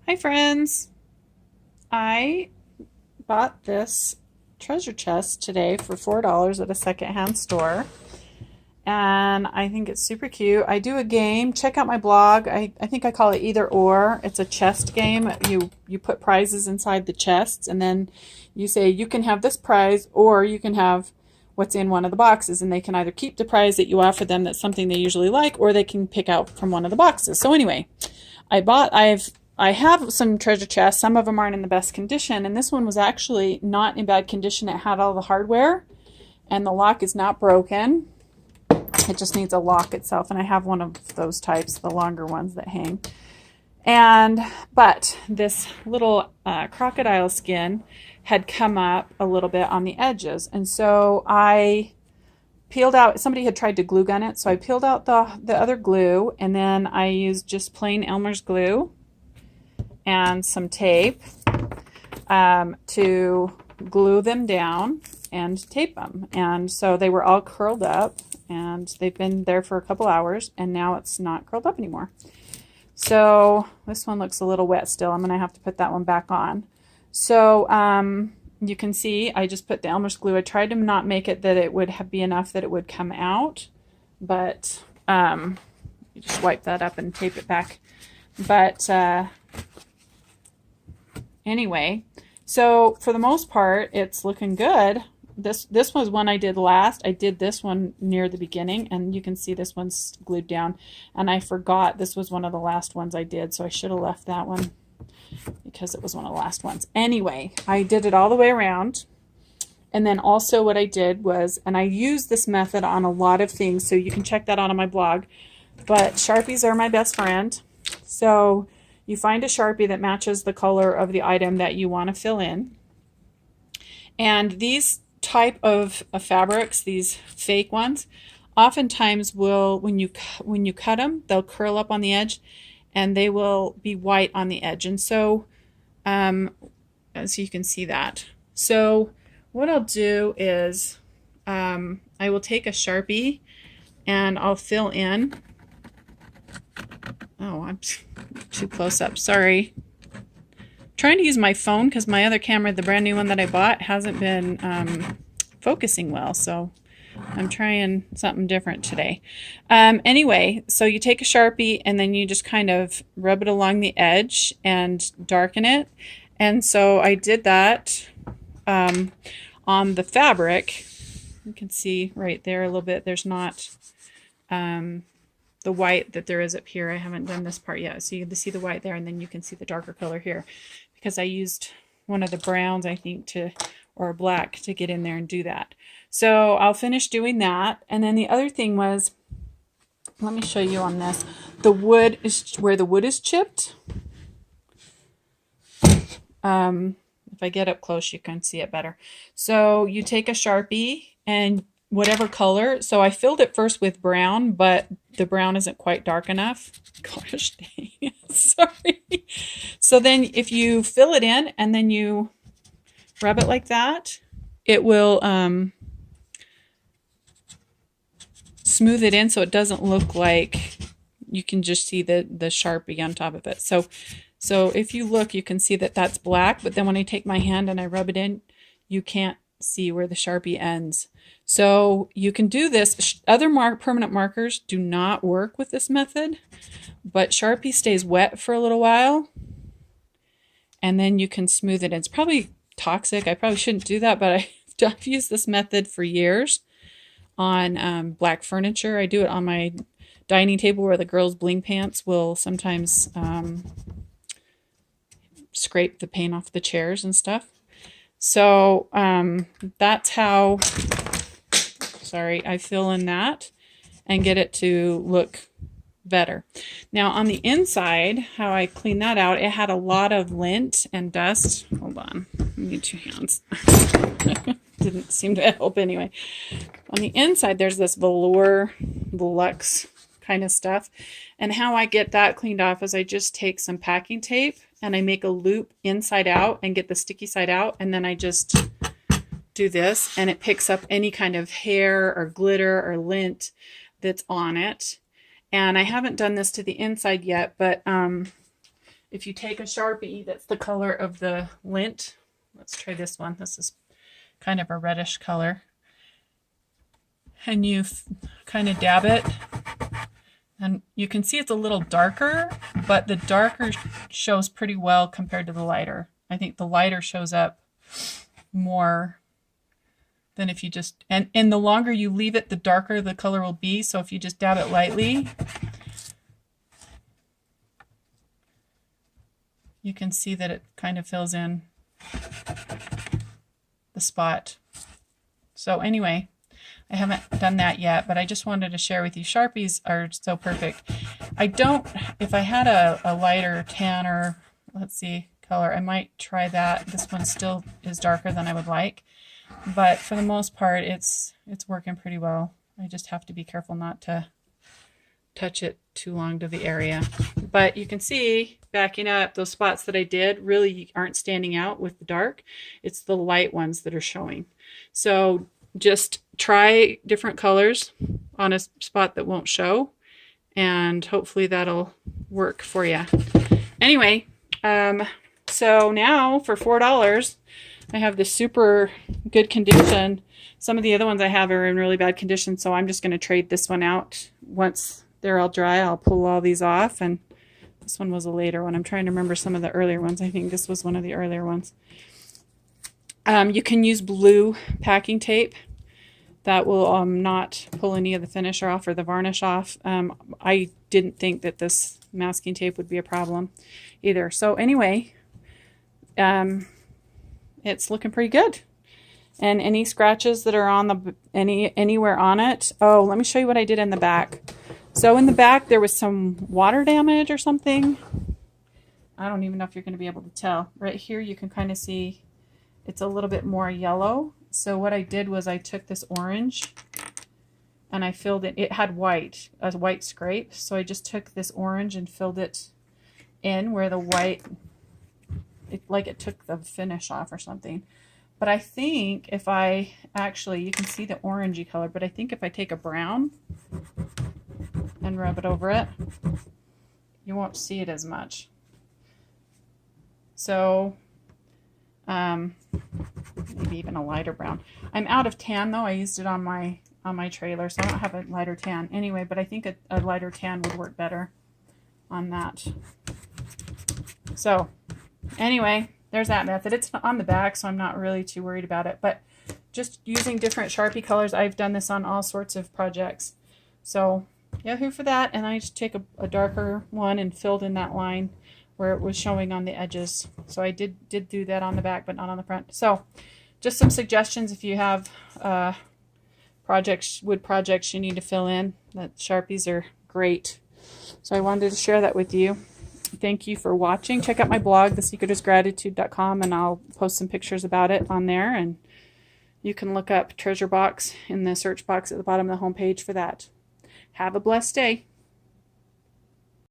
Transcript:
Hi friends! I bought this treasure chest today for $4 at a secondhand store, and I think it's super cute. I do a game. Check out my blog. I think I call it Either Or. It's a chest game. You put prizes inside the chests, and then you say you can have this prize or you can have what's in one of the boxes, and they can either keep the prize that you offer them that's something they usually like, or they can pick out from one of the boxes. So anyway, I have some treasure chests. Some of them aren't in the best condition, and this one was actually not in bad condition. It had all the hardware, and the lock is not broken. It just needs a lock itself, and I have one of those types, the longer ones that hang. But this little crocodile skin had come up a little bit on the edges, and so I peeled out, somebody had tried to glue gun it, so I peeled out the other glue, and then I used just plain Elmer's glue and some tape to glue them down and tape them. And so they were all curled up, and they've been there for a couple hours, and now it's not curled up anymore. So this one looks a little wet still. I'm going to have to put that one back on. So you can see I just put the Elmer's glue. I tried to not make it that it would be enough that it would come out, but you just wipe that up and tape it back. But anyway, so for the most part, it's looking good. This was one I did last. I did this one near the beginning, and you can see this one's glued down. And I forgot this was one of the last ones I did, so I should have left that one because it was one of the last ones. Anyway, I did it all the way around. And then also what I did was, and I use this method on a lot of things, so you can check that out on my blog, but Sharpies are my best friend. So you find a Sharpie that matches the color of the item that you want to fill in. And these type of fabrics, these fake ones, oftentimes will, when you cut them, they'll curl up on the edge and they will be white on the edge. And so, as you can see that. So what I'll do is I will take a Sharpie and I'll fill in. Oh, I'm too close up. Sorry. Trying to use my phone because my other camera, the brand new one that I bought, hasn't been focusing well. So I'm trying something different today. Anyway, so you take a Sharpie and then you just kind of rub it along the edge and darken it. And so I did that on the fabric. You can see right there a little bit. There's not the white that there is up here. I haven't done this part yet. So you can see the white there, and then you can see the darker color here because I used one of the browns, I think, or black to get in there and do that. So I'll finish doing that. And then the other thing was, let me show you on this. The wood is where the wood is chipped. If I get up close, you can see it better. So you take a Sharpie and whatever color. So I filled it first with brown, but the brown isn't quite dark enough. Gosh dang, sorry. So then if you fill it in and then you rub it like that, it will smooth it in so it doesn't look like you can just see the Sharpie on top of it. So if you look, you can see that that's black, but then when I take my hand and I rub it in, you can't see where the Sharpie ends. So you can do this. Other permanent markers do not work with this method, but Sharpie stays wet for a little while, and then you can smooth it in. It's probably toxic. I probably shouldn't do that, but I've used this method for years on black furniture. I do it on my dining table where the girls' bling pants will sometimes scrape the paint off the chairs and stuff. So that's how, I fill in that and get it to look better. Now on the inside, how I clean that out, it had a lot of lint and dust. Hold on, I need 2 hands. Didn't seem to help anyway. On the inside, there's this velour, luxe kind of stuff. And how I get that cleaned off is I just take some packing tape and I make a loop inside out and get the sticky side out, and then I just do this and it picks up any kind of hair or glitter or lint that's on it. And I haven't done this to the inside yet, but if you take a Sharpie that's the color of the lint, let's try this one. This is kind of a reddish color. And you kind of dab it. And you can see it's a little darker, but the darker shows pretty well compared to the lighter. I think the lighter shows up more than if you just, and the longer you leave it, the darker the color will be. So if you just dab it lightly, you can see that it kind of fills in the spot. So anyway, I haven't done that yet, but I just wanted to share with you. Sharpies are so perfect. I don't, if I had a lighter tan or, let's see, color, I might try that. This one still is darker than I would like, but for the most part, it's working pretty well. I just have to be careful not to touch it too long to the area. But you can see, backing up, those spots that I did really aren't standing out with the dark. It's the light ones that are showing. So just try different colors on a spot that won't show, and hopefully that'll work for you. Anyway, so now for $4, I have this super good condition. Some of the other ones I have are in really bad condition, so I'm just going to trade this one out. Once they're all dry, I'll pull all these off, and this one was a later one. I'm trying to remember some of the earlier ones. I think this was one of the earlier ones. You can use blue packing tape. That will not pull any of the finish off or the varnish off. I didn't think that this masking tape would be a problem either. So anyway, it's looking pretty good. And any scratches that are on the anywhere on it. Oh, let me show you what I did in the back. So in the back there was some water damage or something. I don't even know if you're going to be able to tell. Right here you can kind of see it's a little bit more yellow. So what I did was I took this orange and I filled it. It had a white scrape. So I just took this orange and filled it in where the white, like it took the finish off or something. But I think if I actually, you can see the orangey color, but I think if I take a brown and rub it over it, you won't see it as much. So maybe even a lighter brown. I'm out of tan though. I used it on my trailer, so I don't have a lighter tan anyway, but I think a lighter tan would work better on that. So anyway, there's that method. It's on the back, so I'm not really too worried about it, but just using different Sharpie colors. I've done this on all sorts of projects. So yahoo for that. And I just take a darker one and filled in that line where it was showing on the edges. So I did do that on the back, but not on the front. So just some suggestions if you have wood projects you need to fill in. That Sharpies are great. So I wanted to share that with you. Thank you for watching. Check out my blog, thesecretisgratitude.com, and I'll post some pictures about it on there. And you can look up treasure box in the search box at the bottom of the homepage for that. Have a blessed day.